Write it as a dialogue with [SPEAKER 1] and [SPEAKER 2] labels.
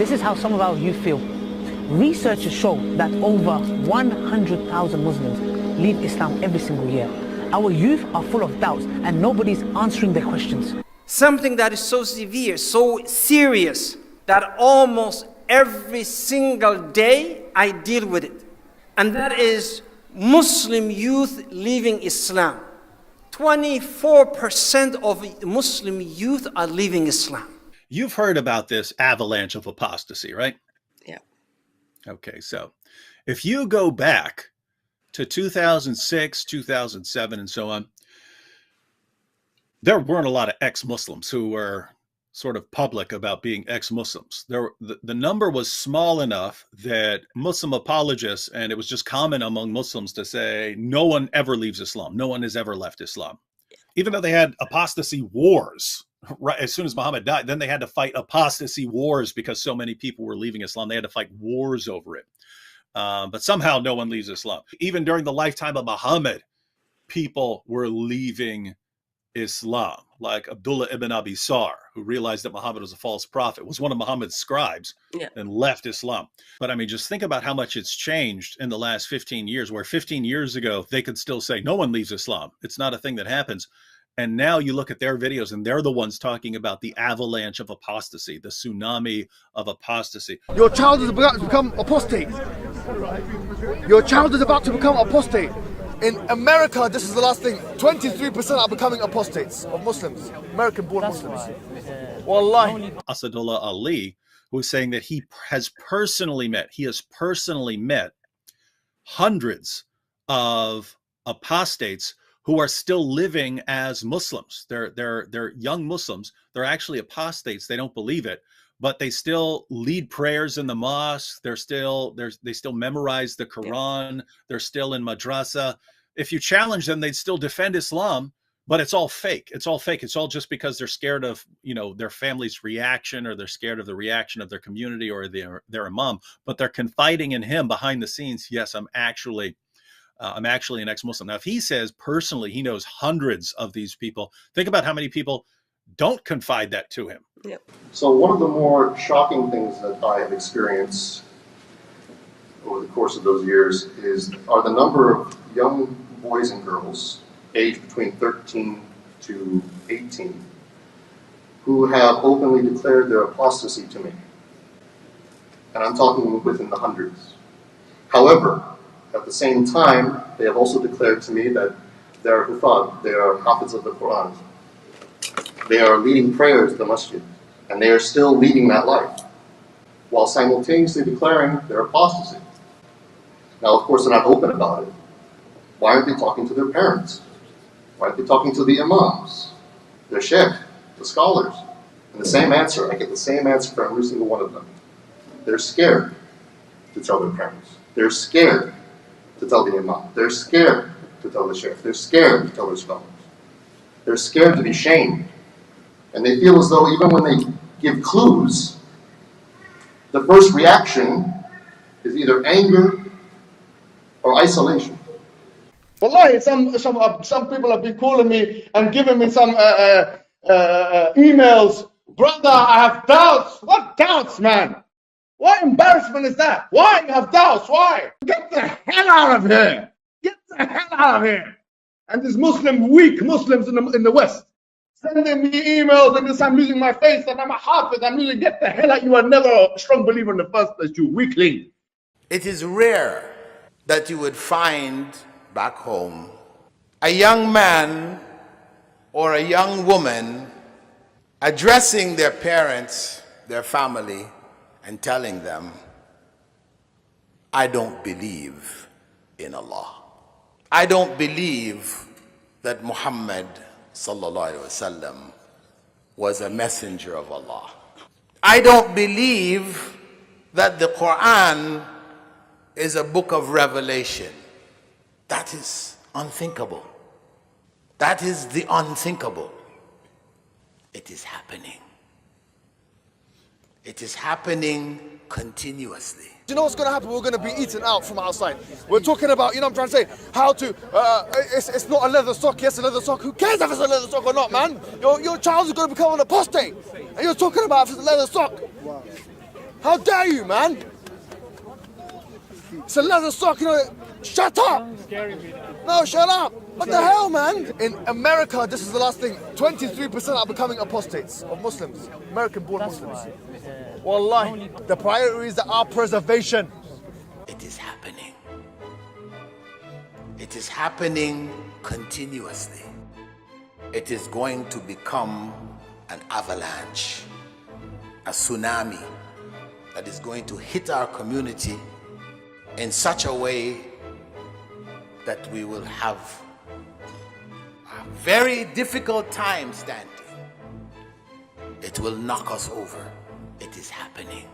[SPEAKER 1] This is how some of our youth feel. Researchers show that over 100,000 Muslims leave Islam every single year. Our youth are full of doubts and nobody's answering their questions.
[SPEAKER 2] Something that is so severe, so serious, that almost every single day I deal with it. And that is Muslim youth leaving Islam. 24% of Muslim youth are leaving Islam.
[SPEAKER 3] You've heard about this avalanche of apostasy, right?
[SPEAKER 4] Yeah.
[SPEAKER 3] Okay, so if you go back to 2006, 2007, and so on, there weren't a lot of ex-Muslims who were sort of public about being ex-Muslims. The number was small enough that Muslim apologists, and it was just common among Muslims to say, no one ever leaves Islam. No one has ever left Islam. Even though they had apostasy wars, right as soon as Muhammad died, then they had to fight apostasy wars because so many people were leaving Islam. They had to fight wars over it. But somehow no one leaves Islam. Even during the lifetime of Muhammad, people were leaving Islam, like Abdullah ibn Abi Sar, who realized that Muhammad was a false prophet, was one of Muhammad's scribes, and left Islam. But I mean, just think about how much it's changed in the last 15 years, where 15 years ago, they could still say, no one leaves Islam. It's not a thing that happens. And now you look at their videos and they're the ones talking about the avalanche of apostasy, the tsunami of apostasy.
[SPEAKER 5] Your child is about to become apostate. Your child is about to become apostate. In America, this is the last thing, 23% are becoming apostates of Muslims, American-born Muslims. Wallahi.
[SPEAKER 3] Asadullah Ali, who is saying that he has personally met hundreds of apostates who are still living as Muslims. They're young Muslims. They're actually apostates. They don't believe it, but they still lead prayers in the mosque. They still memorize the Quran. They're still in madrasa. If you challenge them, they'd still defend Islam, but it's all fake. It's all fake. It's all just because they're scared of, their family's reaction, or they're scared of the reaction of their community or their imam, but they're confiding in him behind the scenes. Yes, I'm actually an ex-Muslim. Now, if he says personally he knows hundreds of these people, think about how many people don't confide that to him.
[SPEAKER 4] Yep.
[SPEAKER 6] So one of the more shocking things that I have experienced over the course of those years are the number of young boys and girls aged between 13 to 18 who have openly declared their apostasy to me. And I'm talking within the hundreds. However, at the same time, they have also declared to me that they are hufad, they are hafiz of the Quran. They are leading prayers at the masjid, and they are still leading that life, while simultaneously declaring their apostasy. Now, of course, they're not open about it. Why aren't they talking to their parents? Why aren't they talking to the imams, their sheikh, the scholars? And the same answer, I get the same answer from every single one of them. They're scared to tell their parents. They're scared to tell the imam. They're scared to tell the sheikh. They're scared to tell their scholars. They're scared to be shamed. And they feel as though even when they give clues, the first reaction is either anger or isolation.
[SPEAKER 5] Wallahi, some people have been calling me and giving me some emails. Brother, I have doubts. What doubts, man? What embarrassment is that? Why you have doubts? Why? Get the hell out of here! Get the hell out of here! And these weak Muslims in the West, sending me emails and this, I'm losing my faith and I'm a hafiz. Get the hell out! You are never a strong believer in the first place, you weakling.
[SPEAKER 7] It is rare that you would find back home a young man or a young woman addressing their parents, their family, and telling them, I don't believe in Allah. I don't believe that Muhammad sallallahu alaihi wasallam was a messenger of Allah. I don't believe that the Quran is a book of revelation. That is unthinkable. That is the unthinkable. It is happening. It is happening continuously.
[SPEAKER 5] Do you know what's going to happen? We're going to be eaten out from outside. We're talking about, I'm trying to say, how to, it's not a leather sock, yes, a leather sock. Who cares if it's a leather sock or not, man? Your child is going to become an apostate. And you're talking about if it's a leather sock.
[SPEAKER 4] How dare you, man? It's a leather sock, you know. Shut up! No, shut up! What the hell, man? In America, this is the last thing. 23% are becoming apostates of Muslims, American-born Muslims. Wallahi, the priorities are our preservation.
[SPEAKER 7] It is happening. It is happening continuously. It is going to become an avalanche, a tsunami that is going to hit our community in such a way that we will have a very difficult time standing. It will knock us over. It is happening.